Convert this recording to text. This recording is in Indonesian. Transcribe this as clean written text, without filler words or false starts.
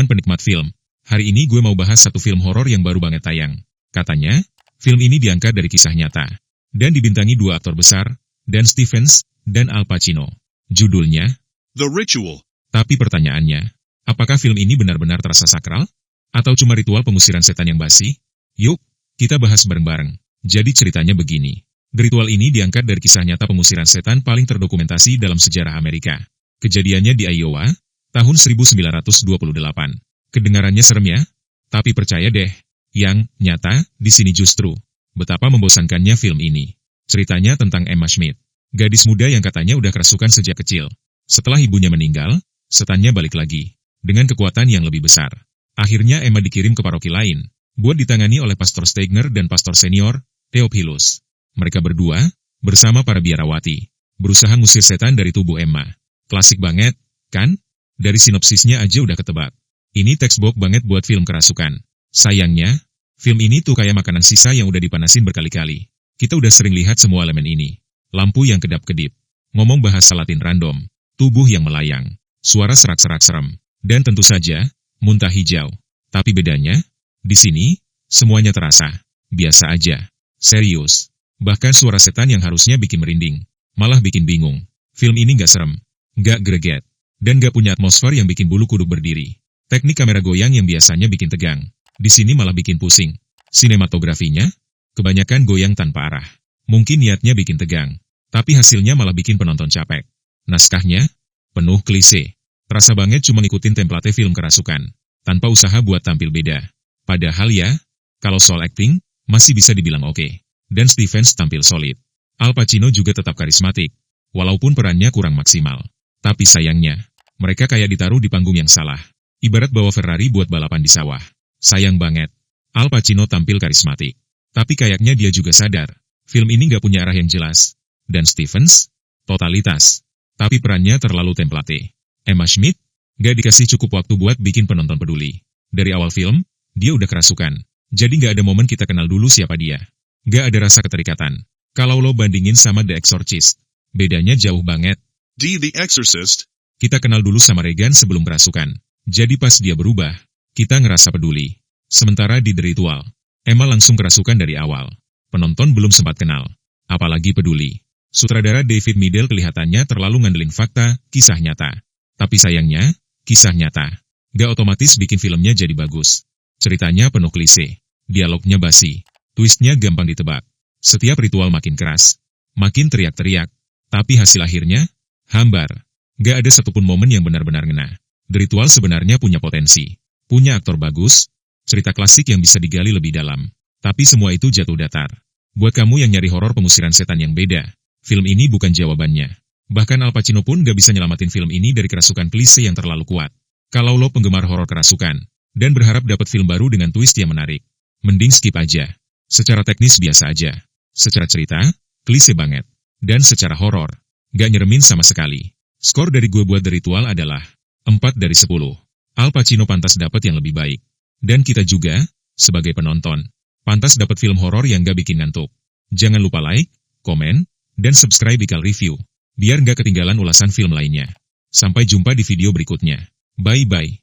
teman-teman penikmat film. Hari ini gue mau bahas satu film horor yang baru banget tayang. Katanya, film ini diangkat dari kisah nyata. Dan dibintangi dua aktor besar, Dan Stevens dan Al Pacino. Judulnya, The Ritual. Tapi pertanyaannya, apakah film ini benar-benar terasa sakral? Atau cuma ritual pengusiran setan yang basi? Yuk, kita bahas bareng-bareng. Jadi ceritanya begini. Ritual ini diangkat dari kisah nyata pengusiran setan paling terdokumentasi dalam sejarah Amerika. Kejadiannya di Iowa, tahun 1928. Kedengarannya serem ya? Tapi percaya deh, yang nyata di sini justru betapa membosankannya film ini. Ceritanya tentang Emma Schmidt, gadis muda yang katanya udah kerasukan sejak kecil. Setelah ibunya meninggal, setannya balik lagi, dengan kekuatan yang lebih besar. Akhirnya Emma dikirim ke paroki lain, buat ditangani oleh Pastor Stegner dan Pastor Senior, Theophilus. Mereka berdua, bersama para biarawati, berusaha ngusir setan dari tubuh Emma. Klasik banget, kan? Dari sinopsisnya aja udah ketebak. Ini textbook banget buat film kerasukan. Sayangnya, film ini tuh kayak makanan sisa yang udah dipanasin berkali-kali. Kita udah sering lihat semua elemen ini. Lampu yang kedap-kedip, ngomong bahasa Latin random, tubuh yang melayang, suara serak-serak serem, dan tentu saja, muntah hijau. Tapi bedanya, di sini, semuanya terasa biasa aja, serius. Bahkan suara setan yang harusnya bikin merinding, malah bikin bingung. Film ini gak serem, gak greget, dan gak punya atmosfer yang bikin bulu kuduk berdiri. Teknik kamera goyang yang biasanya bikin tegang, di sini malah bikin pusing. Sinematografinya, kebanyakan goyang tanpa arah. Mungkin niatnya bikin tegang, tapi hasilnya malah bikin penonton capek. Naskahnya, penuh klise. Terasa banget cuma ngikutin template film kerasukan, tanpa usaha buat tampil beda. Padahal ya, kalau soal acting, masih bisa dibilang oke. Dan Stevens tampil solid. Al Pacino juga tetap karismatik, walaupun perannya kurang maksimal. Tapi sayangnya, mereka kayak ditaruh di panggung yang salah. Ibarat bawa Ferrari buat balapan di sawah. Sayang banget, Al Pacino tampil karismatik. Tapi kayaknya dia juga sadar, film ini gak punya arah yang jelas. Dan Stevens, totalitas. Tapi perannya terlalu template. Emma Schmidt, gak dikasih cukup waktu buat bikin penonton peduli. Dari awal film, dia udah kerasukan. Jadi gak ada momen kita kenal dulu siapa dia. Gak ada rasa keterikatan. Kalau lo bandingin sama The Exorcist, bedanya jauh banget. The Exorcist. Kita kenal dulu sama Regan sebelum kerasukan. Jadi pas dia berubah, kita ngerasa peduli. Sementara di The Ritual, Emma langsung kerasukan dari awal. Penonton belum sempat kenal, apalagi peduli. Sutradara David Middle kelihatannya terlalu ngandelin fakta, kisah nyata. Tapi sayangnya, kisah nyata gak otomatis bikin filmnya jadi bagus. Ceritanya penuh klise, dialognya basi. Twistnya gampang ditebak. Setiap ritual makin keras, makin teriak-teriak. Tapi hasil akhirnya, hambar. Gak ada satupun momen yang benar-benar ngena. The Ritual sebenarnya punya potensi. Punya aktor bagus, cerita klasik yang bisa digali lebih dalam. Tapi semua itu jatuh datar. Buat kamu yang nyari horor pengusiran setan yang beda, film ini bukan jawabannya. Bahkan Al Pacino pun gak bisa nyelamatin film ini dari kerasukan klise yang terlalu kuat. Kalau lo penggemar horor kerasukan, dan berharap dapat film baru dengan twist yang menarik, mending skip aja. Secara teknis biasa aja. Secara cerita, klise banget. Dan secara horor, gak nyeremin sama sekali. Skor dari gue buat The Ritual adalah 4 dari 10. Al Pacino pantas dapat yang lebih baik. Dan kita juga, sebagai penonton, pantas dapat film horor yang gak bikin ngantuk. Jangan lupa like, komen, dan subscribe Ikal Review, biar gak ketinggalan ulasan film lainnya. Sampai jumpa di video berikutnya. Bye-bye.